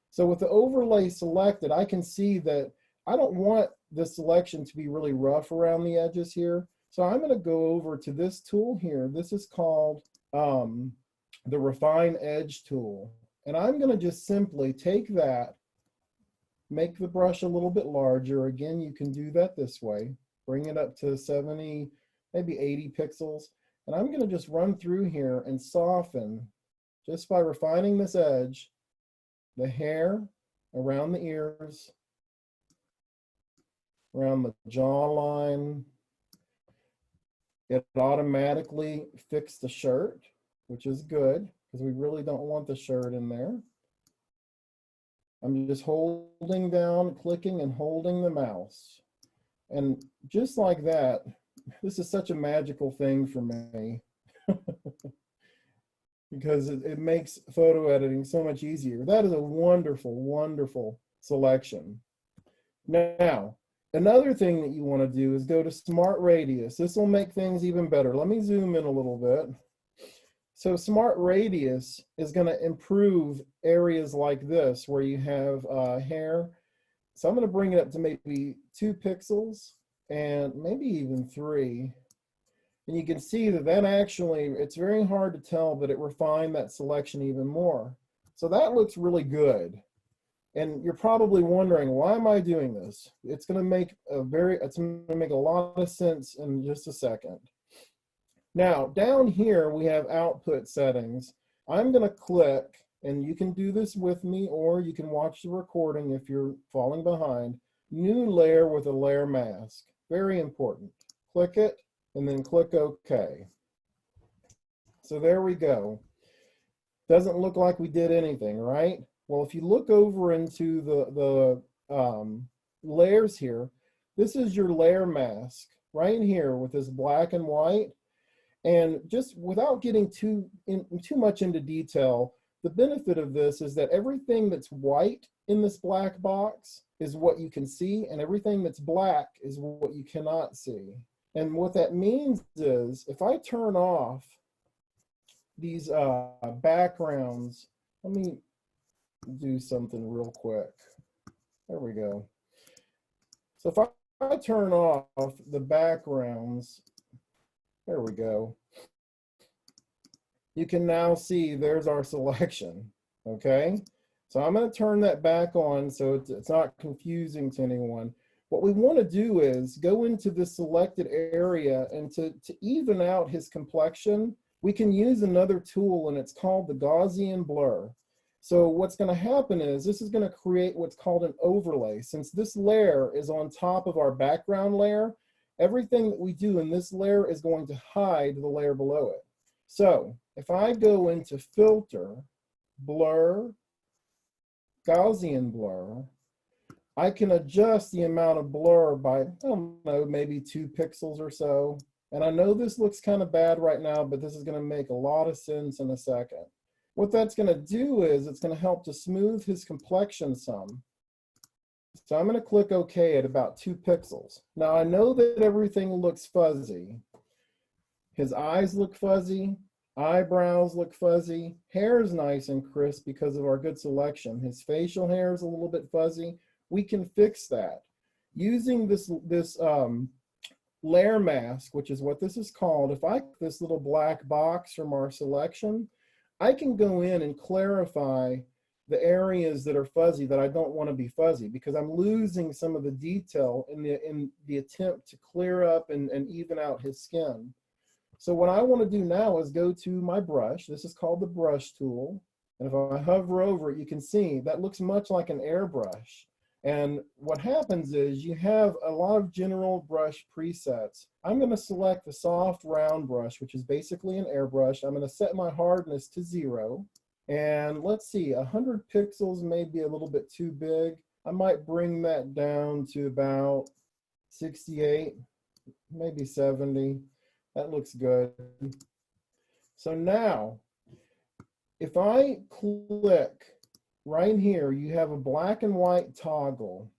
So with the overlay selected, I can see that I don't want the selection to be really rough around the edges here. So I'm going to go over to this tool here. This is called the Refine Edge tool. And I'm going to just simply take that, make the brush a little bit larger. Again, you can do that this way. Bring it up to 70, maybe 80 pixels. And I'm going to just run through here and soften, just by refining this edge, the hair around the ears, around the jawline. It automatically fixed the shirt, which is good because we really don't want the shirt in there. I'm just holding down, clicking and holding the mouse. And just like that, this is such a magical thing for me because it makes photo editing so much easier. That is a wonderful, wonderful selection. Now, another thing that you want to do is go to Smart Radius. This will make things even better. Let me zoom in a little bit. So Smart Radius is going to improve areas like this where you have hair. So I'm going to bring it up to maybe 2 pixels and maybe even 3. And you can see that actually, it's very hard to tell, but it refined that selection even more. So that looks really good. And you're probably wondering, why am I doing this? It's going to make a lot of sense in just a second. Now, down here, we have output settings. I'm going to click, and you can do this with me, or you can watch the recording if you're falling behind. New layer with a layer mask. Very important. Click it, and then click OK. So there we go. Doesn't look like we did anything, right? Well, if you look over into the layers here, this is your layer mask right here with this black and white. And just without getting too much into detail, the benefit of this is that everything that's white in this black box is what you can see, and everything that's black is what you cannot see. And what that means is if I turn off these backgrounds, let me do something real quick. There we go. So if I turn off the backgrounds, there we go. You can now see there's our selection, okay? So I'm going to turn that back on so it's not confusing to anyone. What we want to do is go into this selected area, and to even out his complexion, we can use another tool, and it's called the Gaussian Blur. So what's going to happen is this is going to create what's called an overlay. Since this layer is on top of our background layer, everything that we do in this layer is going to hide the layer below it. So if I go into Filter, Blur, Gaussian Blur, I can adjust the amount of blur by, I don't know, maybe 2 pixels or so. And I know this looks kind of bad right now, but this is going to make a lot of sense in a second. What that's going to do is it's going to help to smooth his complexion some. So I'm going to click OK at about 2 pixels. Now I know that everything looks fuzzy. His eyes look fuzzy, eyebrows look fuzzy, hair is nice and crisp because of our good selection. His facial hair is a little bit fuzzy. We can fix that. Using this layer mask, which is what this is called, if I click this little black box from our selection, I can go in and clarify the areas that are fuzzy that I don't want to be fuzzy, because I'm losing some of the detail in the attempt to clear up and even out his skin. So what I want to do now is go to my brush. This is called the brush tool. And if I hover over it, you can see that looks much like an airbrush. And what happens is you have a lot of general brush presets. I'm going to select the soft round brush, which is basically an airbrush. I'm going to set my hardness to 0. And let's see, 100 pixels may be a little bit too big. I might bring that down to about 68, maybe 70. That looks good. So now, if I click right here, you have a black and white toggle.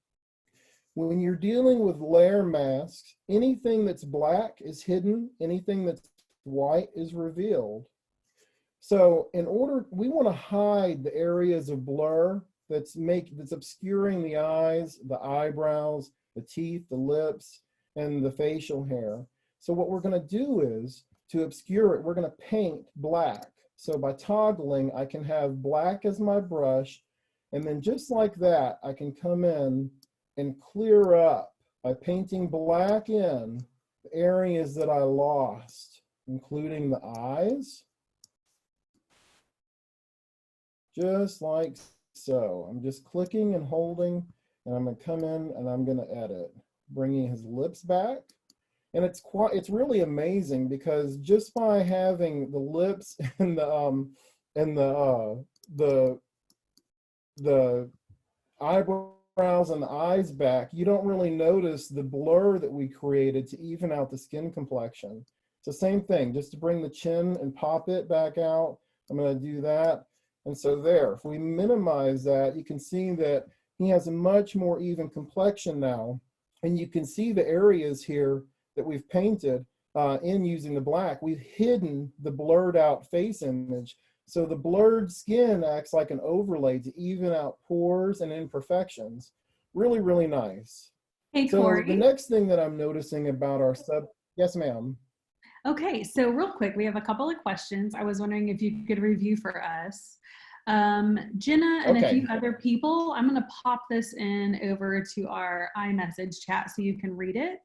When you're dealing with layer masks, anything that's black is hidden, anything that's white is revealed. So we want to hide the areas of blur that's obscuring the eyes, the eyebrows, the teeth, the lips, and the facial hair. So what we're going to do is, to obscure it, we're going to paint black. So by toggling, I can have black as my brush, and then just like that, I can come in and clear up by painting black in the areas that I lost, including the eyes, just like so. I'm just clicking and holding, and I'm going to come in and I'm going to edit, bringing his lips back. And it's really amazing, because just by having the lips and the eyebrows and the eyes back, you don't really notice the blur that we created to even out the skin complexion. So same thing, just to bring the chin and pop it back out, I'm going to do that. And so there, if we minimize that, you can see that he has a much more even complexion now. And you can see the areas here that we've painted in using the black. We've hidden the blurred out face image. So the blurred skin acts like an overlay to even out pores and imperfections. Really, really nice.
Hey,
So
Corey.
the next thing that I'm noticing about our yes, ma'am.
Okay, so real quick, we have a couple of questions. I was wondering if you could review for us. Jenna and a few other people, I'm going to pop this in over to our iMessage chat so you can read it.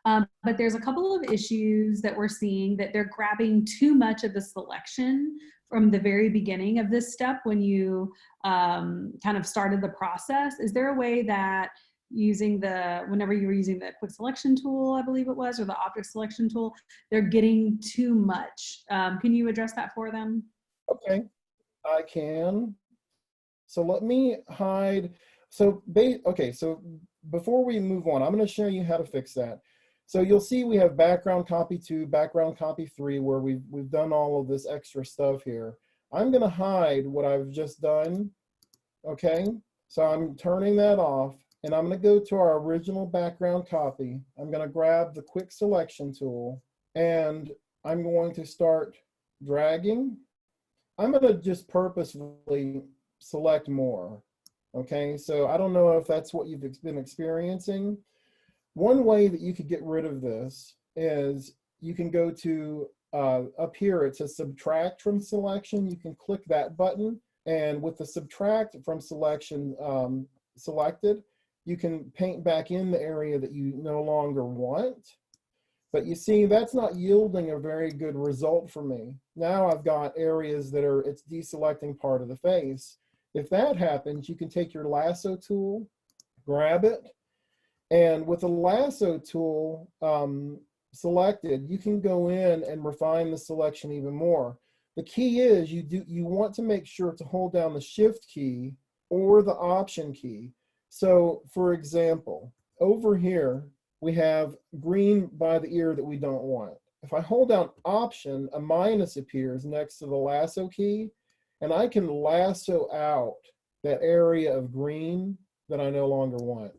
But there's a couple of issues that we're seeing, that they're grabbing too much of the selection from the very beginning of this step when you kind of started the process. Is there a way that whenever you were using the quick selection tool, I believe it was, or the object selection tool, they're getting too much? Can you address that for them?
Okay, I can. So let me hide. So before we move on, I'm going to show you how to fix that. So you'll see we have background copy 2, background copy 3, where we've done all of this extra stuff here. I'm going to hide what I've just done. Okay, so I'm turning that off, and I'm going to go to our original background copy. I'm going to grab the quick selection tool, and I'm going to start dragging. I'm going to just purposefully select more. Okay, so I don't know if that's what you've been experiencing. One way that you could get rid of this is you can go to up here, it says subtract from selection. You can click that button, and with the subtract from selection selected, you can paint back in the area that you no longer want. But you see, that's not yielding a very good result for me. Now I've got areas that it's deselecting part of the face. If that happens, you can take your lasso tool, grab it, and with the lasso tool selected, you can go in and refine the selection even more. The key is you want to make sure to hold down the Shift key or the Option key. So for example, over here, we have green by the ear that we don't want. If I hold down Option, a minus appears next to the lasso key, and I can lasso out that area of green that I no longer want.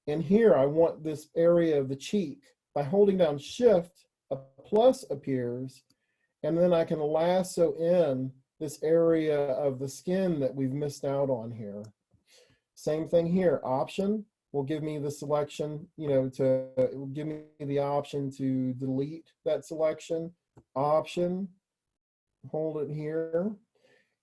And here I want this area of the cheek. By holding down Shift, a plus appears, and then I can lasso in this area of the skin that we've missed out on here. Same thing here, Option will give me the selection, it will give me the option to delete that selection. Option, hold it here.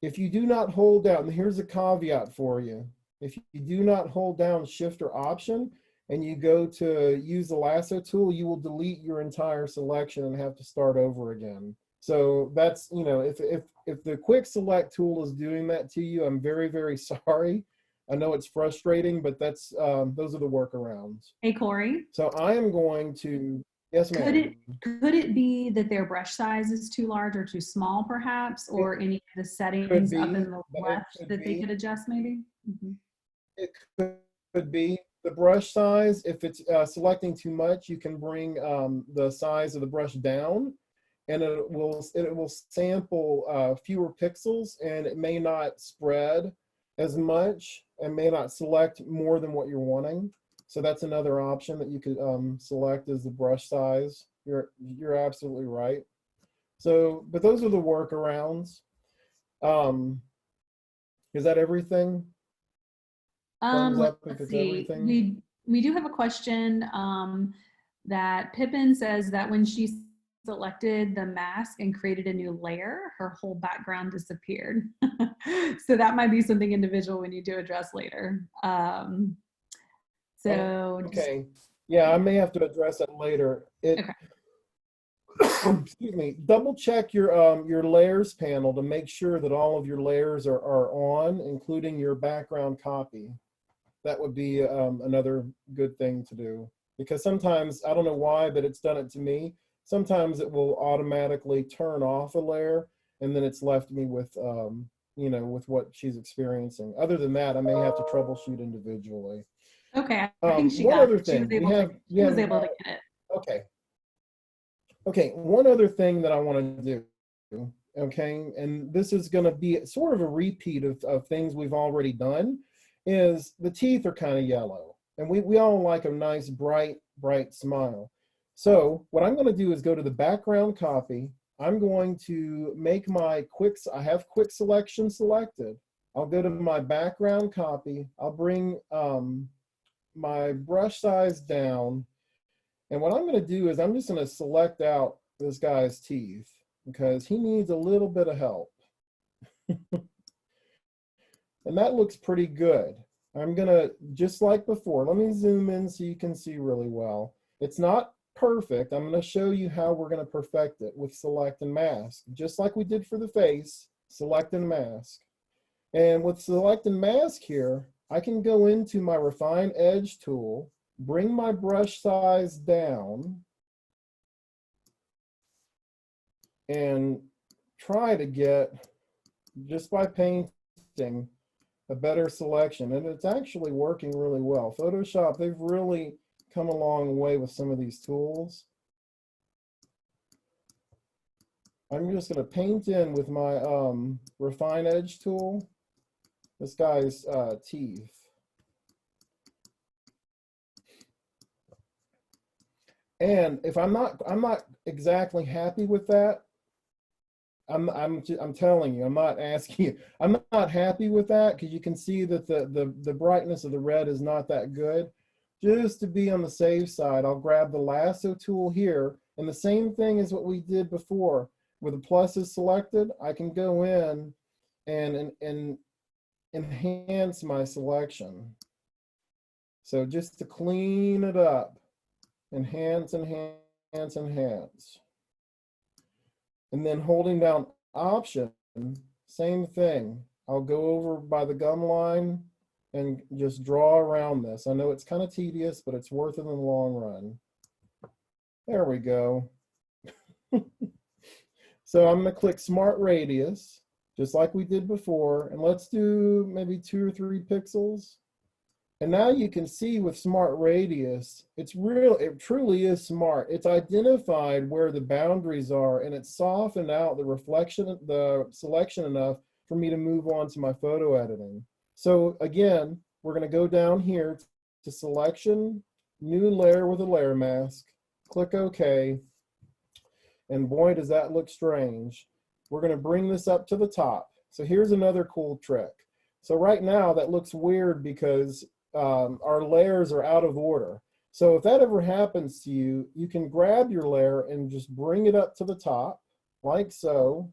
If you do not hold down, here's a caveat for you. If you do not hold down Shift or Option and you go to use the lasso tool, you will delete your entire selection and have to start over again. So that's, if the quick select tool is doing that to you, I'm very, very sorry. I know it's frustrating, but that's those are the workarounds.
Hey, Corey.
So I am going to, yes, ma'am.
Could it be that their brush size is too large or too small, perhaps, or any of the settings up in the left that they could adjust, maybe? Mm-hmm.
It could be the brush size. If it's selecting too much, you can bring the size of the brush down, and it will sample fewer pixels, and it may not spread as much and may not select more than what you're wanting. So that's another option that you could select, is the brush size. You're absolutely right. So, but those are the workarounds. Is that everything? Thumbs up if
Let's
it's
see.
everything.
We do have a question that Pippin says that when she selected the mask and created a new layer, her whole background disappeared. So that might be something individual we need to address later. So
okay, yeah, I may have to address that later. It,
okay.
excuse me, double check your layers panel to make sure that all of your layers are on, including your background copy. That would be another good thing to do, because sometimes, I don't know why, but it's done it to me. Sometimes it will automatically turn off a layer, and then it's left me with you know, with what she's experiencing. Other than that, I may have to troubleshoot individually.
Okay, I think she
One
got
other
it. She was
thing
able to. She was able to get it.
okay. Okay, one other thing that I want to do, okay, and this is going to be sort of a repeat of things we've already done, is the teeth are kind of yellow, and we all like a nice bright smile. So what I'm going to do is go to the background copy. I'm going to make my I have quick selection selected. I'll go to my background copy. I'll bring my brush size down. And what I'm going to do is I'm just going to select out this guy's teeth because he needs a little bit of help. And that looks pretty good. I'm going to, just like before, let me zoom in so you can see really well. It's not perfect. I'm going to show you how we're going to perfect it with select and mask. Just like we did for the face, select and mask. And with select and mask here, I can go into my refine edge tool, bring my brush size down, and try to get, just by painting, a better selection. And it's actually working really well. Photoshop, they've really come a long way with some of these tools. I'm just going to paint in with my refine edge tool this guy's teeth. And if I'm not exactly happy with that, I'm telling you, I'm not asking you, I'm not happy with that, because you can see that the brightness of the red is not that good. Just to be on the safe side, I'll grab the lasso tool here, and the same thing as what we did before. With the pluses selected, I can go in and enhance my selection. So just to clean it up, enhance, enhance, enhance. And then holding down Option, same thing. I'll go over by the gum line and just draw around this. I know it's kind of tedious, but it's worth it in the long run. There we go. So I'm going to click Smart Radius, just like we did before, and let's do maybe 2 or 3 pixels. And now you can see with Smart Radius, it truly is smart. It's identified where the boundaries are, and it's softened out the selection enough for me to move on to my photo editing. So again, we're going to go down here to Selection, New Layer with a Layer Mask, click OK, and boy, does that look strange. We're going to bring this up to the top. So here's another cool trick. So right now that looks weird because our layers are out of order. So if that ever happens to you, you can grab your layer and just bring it up to the top, like so.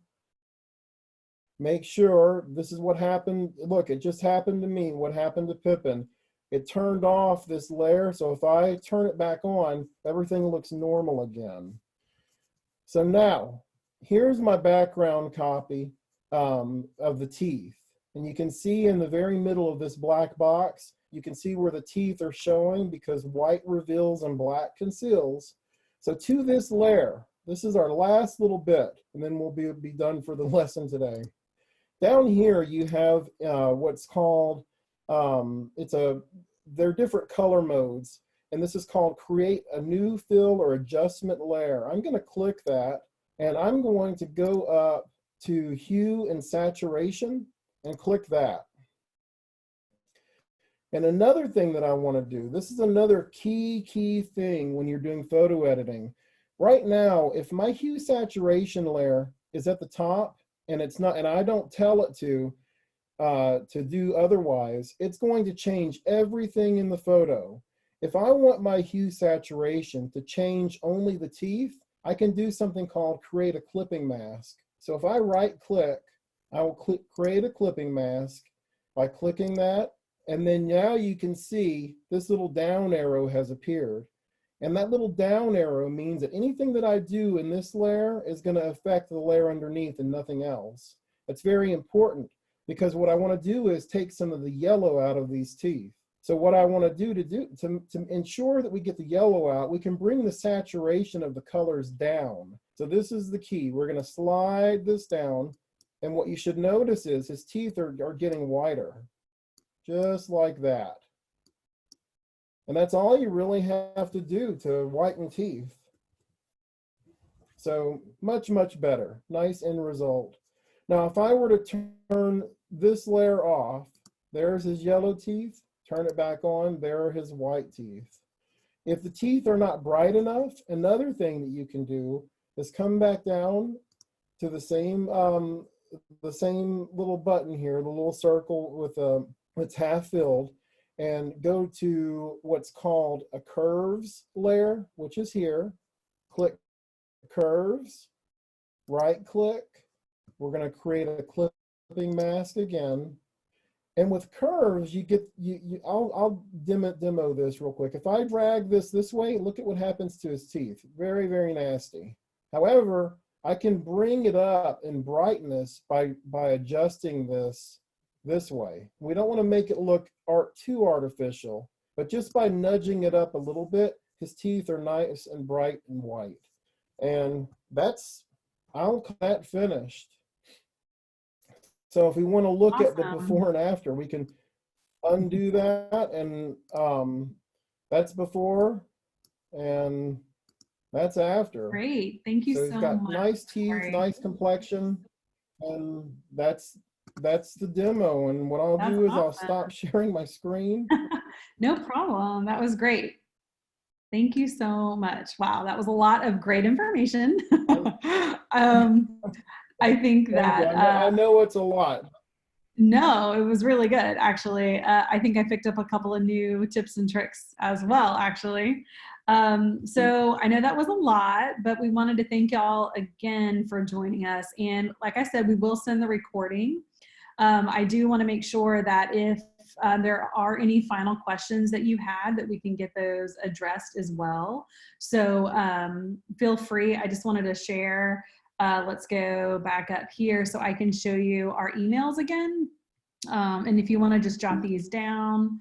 Make sure, this is what happened. Look, it just happened to me. What happened to Pippin? It turned off this layer, so if I turn it back on, everything looks normal again. So now, here's my background copy of the teeth. And you can see in the very middle of this black box, you can see where the teeth are showing because white reveals and black conceals. So to this layer, this is our last little bit, and then we'll be done for the lesson today. Down here, you have what's called, they're different color modes, and this is called Create a New Fill or Adjustment Layer. I'm going to click that, and I'm going to go up to Hue and Saturation and click that. And another thing that I want to do, this is another key thing when you're doing photo editing. Right now, if my hue saturation layer is at the top and it's not, and I don't tell it to do otherwise, it's going to change everything in the photo. If I want my hue saturation to change only the teeth, I can do something called create a clipping mask. So if I right click, I will create a clipping mask by clicking that. And then now you can see this little down arrow has appeared. And that little down arrow means that anything that I do in this layer is going to affect the layer underneath and nothing else. That's very important because what I want to do is take some of the yellow out of these teeth. So what I want to do to ensure that we get the yellow out, we can bring the saturation of the colors down. So this is the key. We're going to slide this down. And what you should notice is his teeth are getting whiter. Just like that. And that's all you really have to do to whiten teeth. So much better. Nice end result. Now, if I were to turn this layer off, there's his yellow teeth. Turn it back on, there are his white teeth. If the teeth are not bright enough, another thing that you can do is come back down to the same little button here, the little circle with it's half filled, and go to what's called a curves layer, which is here. Click curves, right click. We're going to create a clipping mask again. And with curves, you get, I'll demo this real quick. If I drag this way, look at what happens to his teeth. Very nasty. However, I can bring it up in brightness by adjusting this way. We don't want to make it look too artificial, but just by nudging it up a little bit, his teeth are nice and bright and white. And I'll call that finished. So if we want to look at the before and after, we can undo that, and that's before and that's after.
Great, thank you so much.
So he's got nice teeth, nice complexion, and that's the demo. And what I'll do is I'll stop sharing my screen.
No problem, that was great. Thank you so much. Wow, that was a lot of great information. I think that
I know it's a lot.
No, it was really good, actually. I think I picked up a couple of new tips and tricks as well, actually. So I know that was a lot, but we wanted to thank y'all again for joining us. And like I said, we will send the recording. I do want to make sure that if there are any final questions that you had, that we can get those addressed as well. So feel free. I just wanted to share. Let's go back up here so I can show you our emails again. And if you want to just jot these down,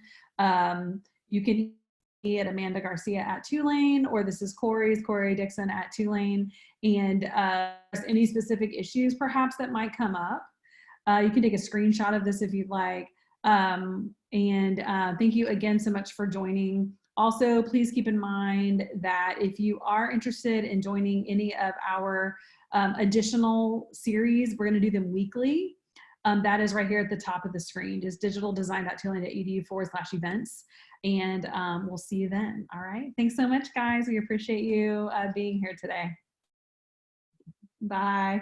you can be at Amanda Garcia at Tulane, or this is Corey Dixon at Tulane. And any specific issues perhaps that might come up, you can take a screenshot of this if you'd like. Thank you again so much for joining. Also, please keep in mind that if you are interested in joining any of our additional series, we're going to do them weekly. That is right here at the top of the screen, just digitaldesign.tulane.edu/events. And we'll see you then. All right. Thanks so much, guys. We appreciate you being here today. Bye.